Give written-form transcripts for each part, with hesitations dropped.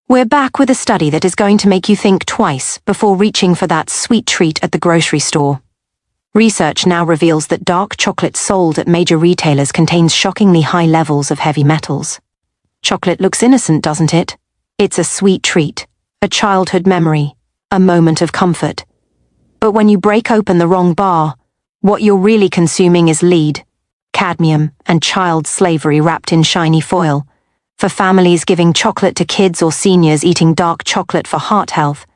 We're back with a study that is going to make you think twice before reaching for that sweet treat at the grocery store. Research now reveals that dark chocolate sold at major retailers contains shockingly high levels of heavy metals. Chocolate looks innocent, doesn't it? It's a sweet treat, a childhood memory, a moment of comfort. But when you break open the wrong bar, what you're really consuming is lead, cadmium, and child slavery wrapped in shiny foil. For families giving chocolate to kids or seniors eating dark chocolate for heart health,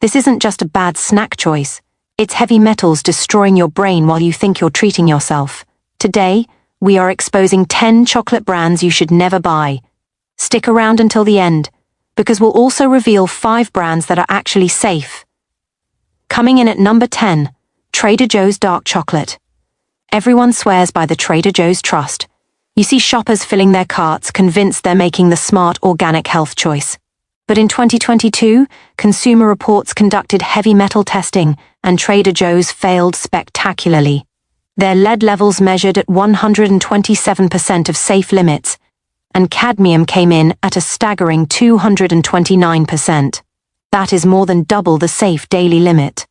this isn't just a bad snack choice. It's heavy metals destroying your brain while you think you're treating yourself. Today, we are exposing 10 chocolate brands you should never buy. Stick around until the end, because we'll also reveal 5 brands that are actually safe. Coming in at number 10, Trader Joe's Dark Chocolate. Everyone swears by the Trader Joe's trust. You see shoppers filling their carts convinced they're making the smart organic health choice. But in 2022, Consumer Reports conducted heavy metal testing and Trader Joe's failed spectacularly. Their lead levels measured at 127% of safe limits, and cadmium came in at a staggering 229%. That is more than double the safe daily limit.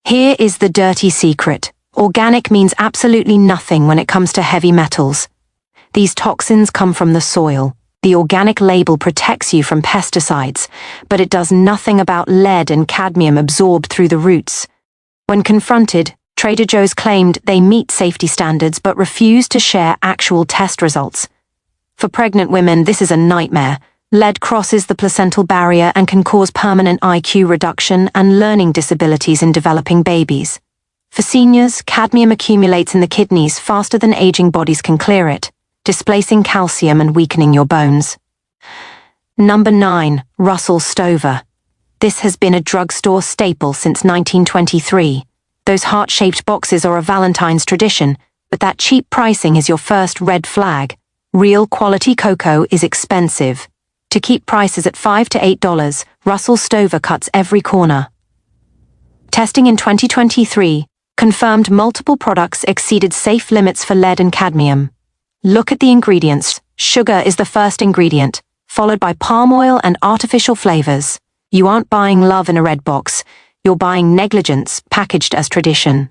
Here is the dirty secret. Organic means absolutely nothing when it comes to heavy metals. These toxins come from the soil. The organic label protects you from pesticides, but it does nothing about lead and cadmium absorbed through the roots. When confronted, Trader Joe's claimed they meet safety standards but refused to share actual test results. For pregnant women, this is a nightmare. Lead crosses the placental barrier and can cause permanent IQ reduction and learning disabilities in developing babies. For seniors, cadmium accumulates in the kidneys faster than aging bodies can clear it, displacing calcium and weakening your bones. Number 9, Russell Stover. This has been a drugstore staple since 1923. Those heart-shaped boxes are a Valentine's tradition, but that cheap pricing is your first red flag. Real quality cocoa is expensive. To keep prices at $5 to $8, Russell Stover cuts every corner. Testing in 2023 confirmed multiple products exceeded safe limits for lead and cadmium. Look at the ingredients. Sugar is the first ingredient, followed by palm oil and artificial flavors. You aren't buying love in a red box. You're buying negligence packaged as tradition.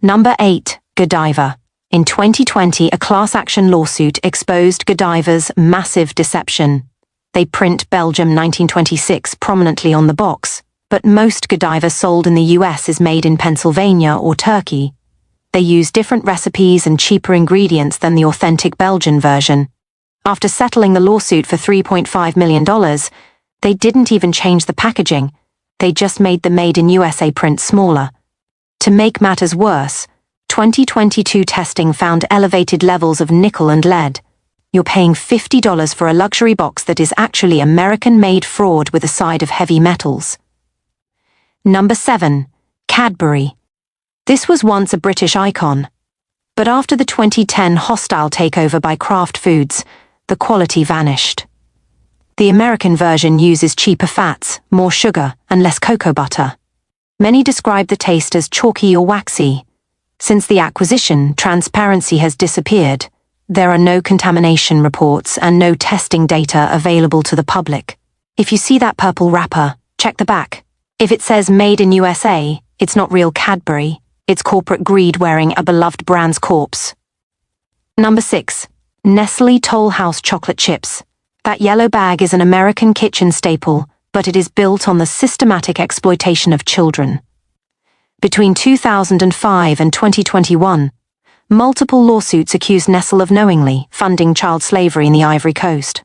Number 8, Godiva. In 2020, a class action lawsuit exposed Godiva's massive deception. They print Belgium 1926 prominently on the box, but most Godiva sold in the US is made in Pennsylvania or Turkey. They use different recipes and cheaper ingredients than the authentic Belgian version. After settling the lawsuit for $3.5 million, they didn't even change the packaging. They just made the Made in USA print smaller. To make matters worse, 2022 testing found elevated levels of nickel and lead. You're paying $50 for a luxury box that is actually American-made fraud with a side of heavy metals. Number 7, Cadbury. This was once a British icon, but after the 2010 hostile takeover by Kraft Foods, the quality vanished. The American version uses cheaper fats, more sugar, and less cocoa butter. Many describe the taste as chalky or waxy. Since the acquisition, transparency has disappeared. There are no contamination reports and no testing data available to the public. If you see that purple wrapper, check the back. If it says Made in USA, it's not real Cadbury. It's corporate greed wearing a beloved brand's corpse. Number 6, Nestle Toll House Chocolate Chips. That yellow bag is an American kitchen staple, but it is built on the systematic exploitation of children. Between 2005 and 2021, multiple lawsuits accused Nestle of knowingly funding child slavery in the Ivory Coast.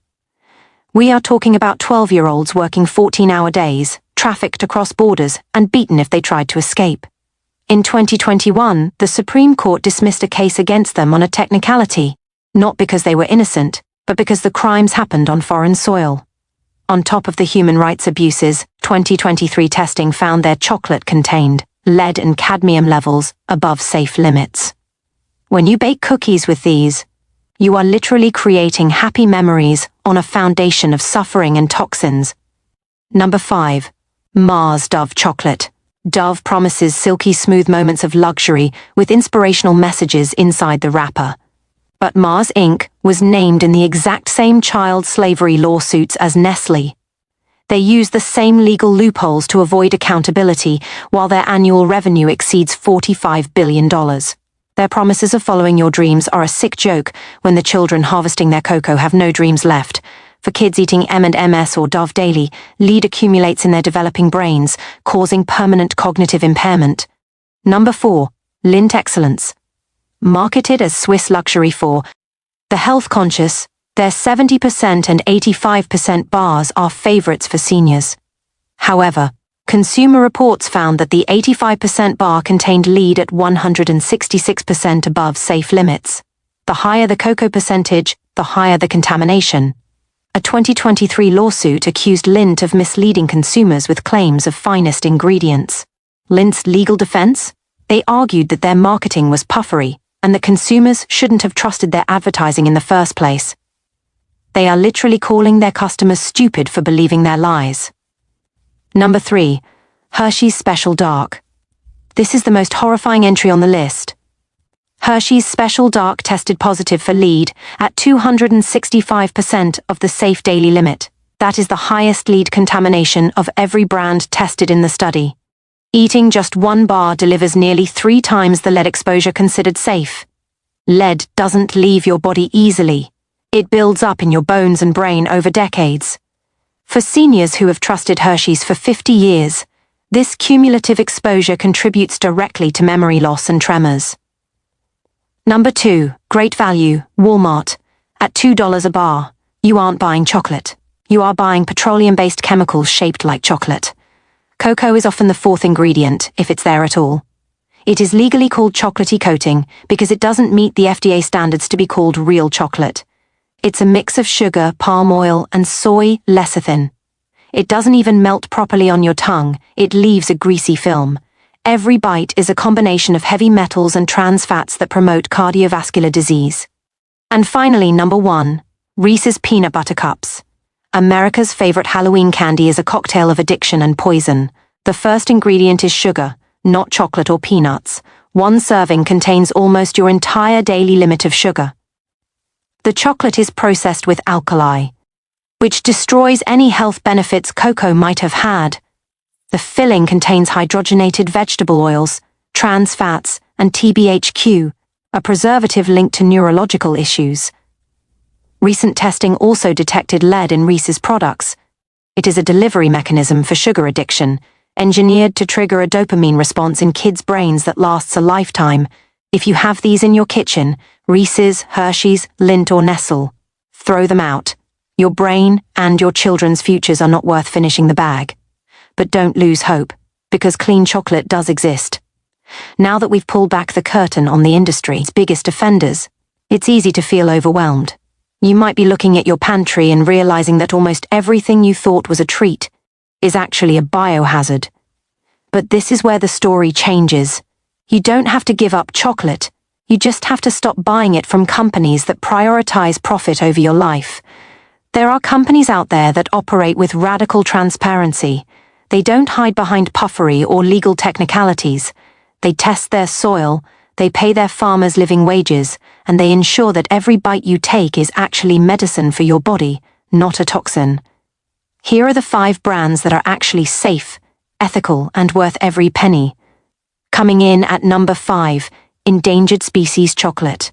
We are talking about 12-year-olds working 14-hour days, trafficked across borders, and beaten if they tried to escape. In 2021, the Supreme Court dismissed a case against them on a technicality, not because they were innocent, but because the crimes happened on foreign soil. On top of the human rights abuses, 2023 testing found their chocolate contained lead and cadmium levels above safe limits. When you bake cookies with these, you are literally creating happy memories on a foundation of suffering and toxins. Number 5, Mars Dove Chocolate. Dove promises silky smooth moments of luxury with inspirational messages inside the wrapper. But Mars Inc. was named in the exact same child slavery lawsuits as Nestle. They use the same legal loopholes to avoid accountability, while their annual revenue exceeds $45 billion. Their promises of following your dreams are a sick joke when the children harvesting their cocoa have no dreams left. For kids eating M&Ms or Dove daily, lead accumulates in their developing brains, causing permanent cognitive impairment. Number 4. Lindt Excellence. Marketed as Swiss luxury for the health-conscious, their 70% and 85% bars are favorites for seniors. However, Consumer Reports found that the 85% bar contained lead at 166% above safe limits. The higher the cocoa percentage, the higher the contamination. A 2023 lawsuit accused Lindt of misleading consumers with claims of finest ingredients. Lindt's legal defense? They argued that their marketing was puffery, and that consumers shouldn't have trusted their advertising in the first place. They are literally calling their customers stupid for believing their lies. Number 3. Hershey's Special Dark. This is the most horrifying entry on the list. Hershey's Special Dark tested positive for lead at 265% of the safe daily limit. That is the highest lead contamination of every brand tested in the study. Eating just one bar delivers nearly 3 times the lead exposure considered safe. Lead doesn't leave your body easily. It builds up in your bones and brain over decades. For seniors who have trusted Hershey's for 50 years, this cumulative exposure contributes directly to memory loss and tremors. Number 2. Great value, Walmart. At $2 a bar, you aren't buying chocolate. You are buying petroleum-based chemicals shaped like chocolate. Cocoa is often the 4th ingredient, if it's there at all. It is legally called chocolatey coating because it doesn't meet the FDA standards to be called real chocolate. It's a mix of sugar, palm oil, and soy lecithin. It doesn't even melt properly on your tongue, it leaves a greasy film. Every bite is a combination of heavy metals and trans fats that promote cardiovascular disease. And finally, number 1. Reese's Peanut Butter Cups. America's favorite Halloween candy is a cocktail of addiction and poison. The first ingredient is sugar, not chocolate or peanuts. One serving contains almost your entire daily limit of sugar. The chocolate is processed with alkali, which destroys any health benefits cocoa might have had. The filling contains hydrogenated vegetable oils, trans fats, and TBHQ, a preservative linked to neurological issues. Recent testing also detected lead in Reese's products. It is a delivery mechanism for sugar addiction, engineered to trigger a dopamine response in kids' brains that lasts a lifetime. If you have these in your kitchen, Reese's, Hershey's, Lindt or Nestle, throw them out. Your brain and your children's futures are not worth finishing the bag. But don't lose hope, because clean chocolate does exist. Now that we've pulled back the curtain on the industry's biggest offenders, it's easy to feel overwhelmed. You might be looking at your pantry and realizing that almost everything you thought was a treat is actually a biohazard. But this is where the story changes. You don't have to give up chocolate. You just have to stop buying it from companies that prioritize profit over your life. There are companies out there that operate with radical transparency. They don't hide behind puffery or legal technicalities. They test their soil, they pay their farmers living wages, and they ensure that every bite you take is actually medicine for your body, not a toxin. Here are the 5 brands that are actually safe, ethical, and worth every penny. Coming in at number 5, Endangered Species Chocolate.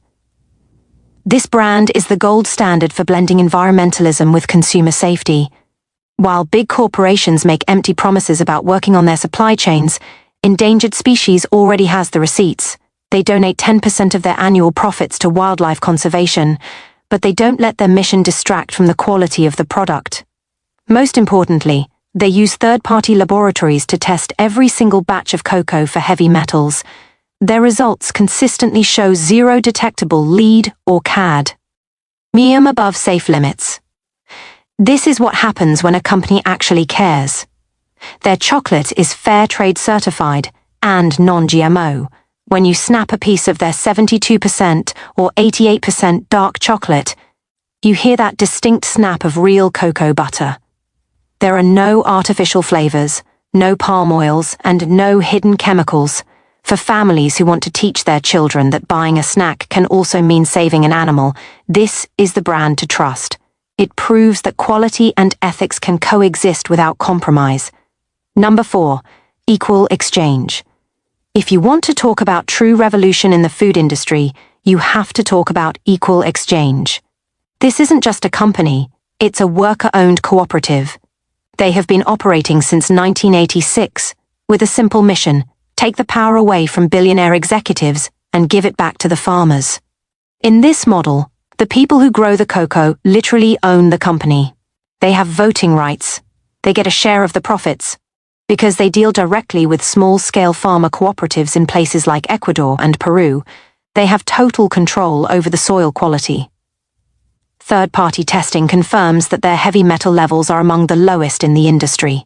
This brand is the gold standard for blending environmentalism with consumer safety. While big corporations make empty promises about working on their supply chains, Endangered Species already has the receipts. They donate 10% of their annual profits to wildlife conservation, but they don't let their mission distract from the quality of the product. Most importantly, they use third-party laboratories to test every single batch of cocoa for heavy metals. Their results consistently show 0 detectable lead or CAD. Medium above safe limits. This is what happens when a company actually cares. Their chocolate is fair trade certified and non-GMO. When you snap a piece of their 72% or 88% dark chocolate, you hear that distinct snap of real cocoa butter. There are no artificial flavors, no palm oils, and no hidden chemicals. For families who want to teach their children that buying a snack can also mean saving an animal, this is the brand to trust. It proves that quality and ethics can coexist without compromise. Number 4, equal exchange. If you want to talk about true revolution in the food industry, you have to talk about equal exchange. This isn't just a company, it's a worker-owned cooperative. They have been operating since 1986, with a simple mission: take the power away from billionaire executives and give it back to the farmers. In this model, the people who grow the cocoa literally own the company. They have voting rights. They get a share of the profits. Because they deal directly with small-scale farmer cooperatives in places like Ecuador and Peru, they have total control over the soil quality. Third-party testing confirms that their heavy metal levels are among the lowest in the industry.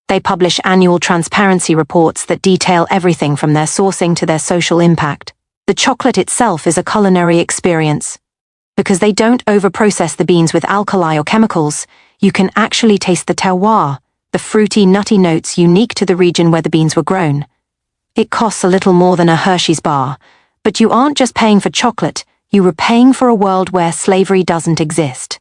They publish annual transparency reports that detail everything from their sourcing to their social impact. The chocolate itself is a culinary experience. Because they don't overprocess the beans with alkali or chemicals, you can actually taste the terroir, the fruity, nutty notes unique to the region where the beans were grown. It costs a little more than a Hershey's bar, but you aren't just paying for chocolate, you are paying for a world where slavery doesn't exist.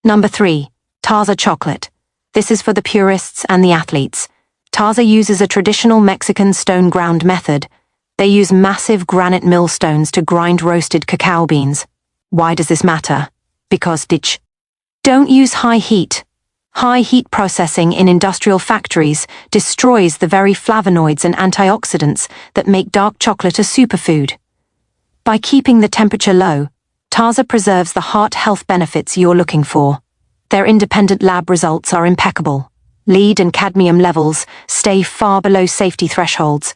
Number 3, Taza chocolate. This is for the purists and the athletes. Taza uses a traditional Mexican stone ground method. They use massive granite millstones to grind roasted cacao beans. Why does this matter? Because don't use high heat. High heat processing in industrial factories destroys the very flavonoids and antioxidants that make dark chocolate a superfood. By keeping the temperature low, Taza preserves the heart health benefits you're looking for. Their independent lab results are impeccable. Lead and cadmium levels stay far below safety thresholds.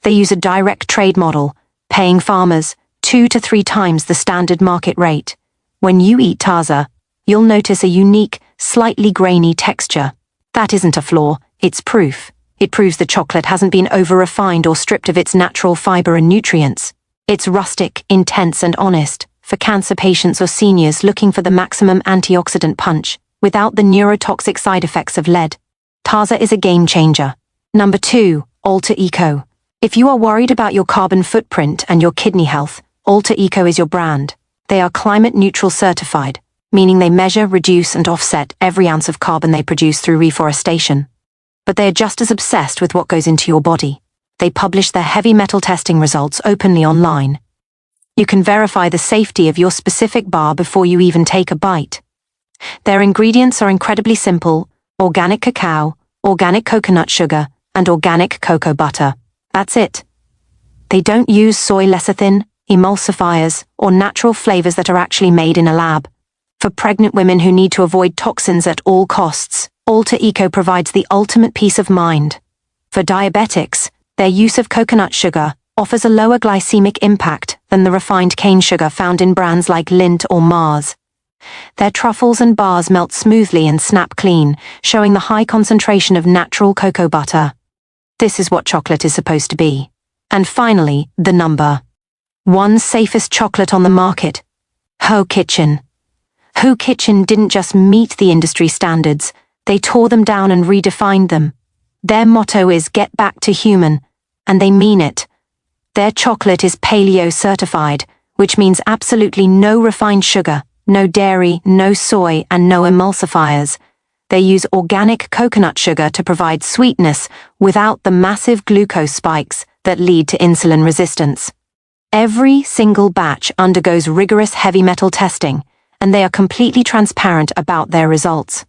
They use a direct trade model, paying farmers 2 to 3 times the standard market rate. When you eat Taza, you'll notice a unique, slightly grainy texture. That isn't a flaw, it's proof. It proves the chocolate hasn't been over-refined or stripped of its natural fiber and nutrients. It's rustic, intense and honest, for cancer patients or seniors looking for the maximum antioxidant punch, without the neurotoxic side effects of lead. Taza is a game changer. Number 2, Alter Eco. If you are worried about your carbon footprint and your kidney health, Alter Eco is your brand. They are climate neutral certified, meaning they measure, reduce and offset every ounce of carbon they produce through reforestation. But they are just as obsessed with what goes into your body. They publish their heavy metal testing results openly online. You can verify the safety of your specific bar before you even take a bite. Their ingredients are incredibly simple: organic cacao, organic coconut sugar, and organic cocoa butter. That's it. They don't use soy lecithin, emulsifiers, or natural flavors that are actually made in a lab. For pregnant women who need to avoid toxins at all costs, Alter Eco provides the ultimate peace of mind. For diabetics, their use of coconut sugar offers a lower glycemic impact than the refined cane sugar found in brands like Lindt or Mars. Their truffles and bars melt smoothly and snap clean, showing the high concentration of natural cocoa butter. This is what chocolate is supposed to be. And finally, the number 1 safest chocolate on the market: Ho Kitchen. Ho Kitchen didn't just meet the industry standards, they tore them down and redefined them. Their motto is "Get back to human," and they mean it. Their chocolate is paleo certified, which means absolutely no refined sugar, no dairy, no soy, and no emulsifiers. They use organic coconut sugar to provide sweetness without the massive glucose spikes that lead to insulin resistance. Every single batch undergoes rigorous heavy metal testing, and they are completely transparent about their results.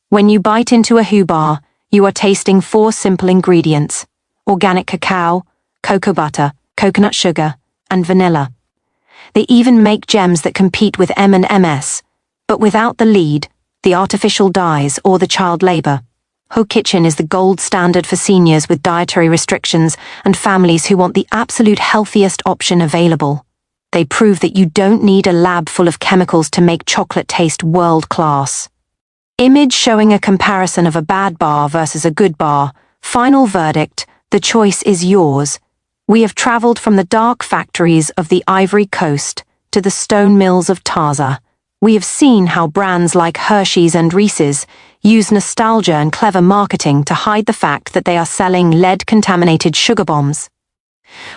When you bite into a Ho bar, you are tasting 4 simple ingredients: organic cacao, cocoa butter, coconut sugar, and vanilla. They even make gems that compete with M&Ms, but without the lead, the artificial dyes, or the child labor. Ho Kitchen is the gold standard for seniors with dietary restrictions and families who want the absolute healthiest option available. They prove that you don't need a lab full of chemicals to make chocolate taste world-class. Image showing a comparison of a bad bar versus a good bar. Final verdict: the choice is yours. We have traveled from the dark factories of the Ivory Coast to the stone mills of Taza. We have seen how brands like Hershey's and Reese's use nostalgia and clever marketing to hide the fact that they are selling lead-contaminated sugar bombs.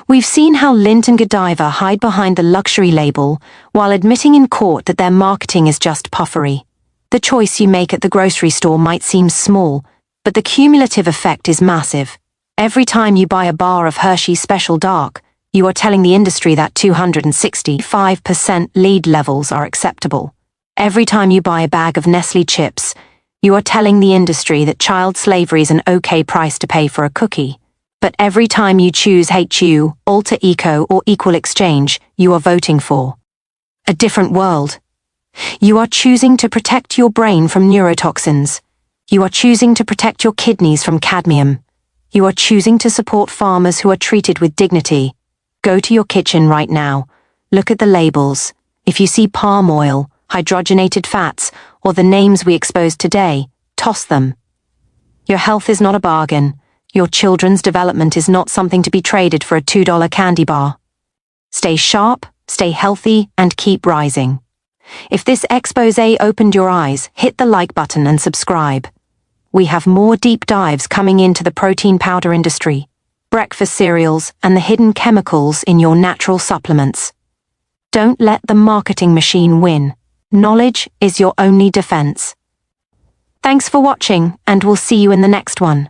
We've seen how Lindt and Godiva hide behind the luxury label while admitting in court that their marketing is just puffery. The choice you make at the grocery store might seem small, but the cumulative effect is massive. Every time you buy a bar of Hershey's Special Dark, you are telling the industry that 265% lead levels are acceptable. Every time you buy a bag of Nestle chips, you are telling the industry that child slavery is an okay price to pay for a cookie. But every time you choose HU, Alter Eco, or Equal Exchange, you are voting for a different world. You are choosing to protect your brain from neurotoxins. You are choosing to protect your kidneys from cadmium. You are choosing to support farmers who are treated with dignity. Go to your kitchen right now. Look at the labels. If you see palm oil, hydrogenated fats, or the names we exposed today, toss them. Your health is not a bargain. Your children's development is not something to be traded for a $2 candy bar. Stay sharp, stay healthy, and keep rising. If this expose opened your eyes, hit the like button and subscribe. We have more deep dives coming into the protein powder industry, breakfast cereals, and the hidden chemicals in your natural supplements. Don't let the marketing machine win. Knowledge is your only defense. Thanks for watching, and we'll see you in the next one.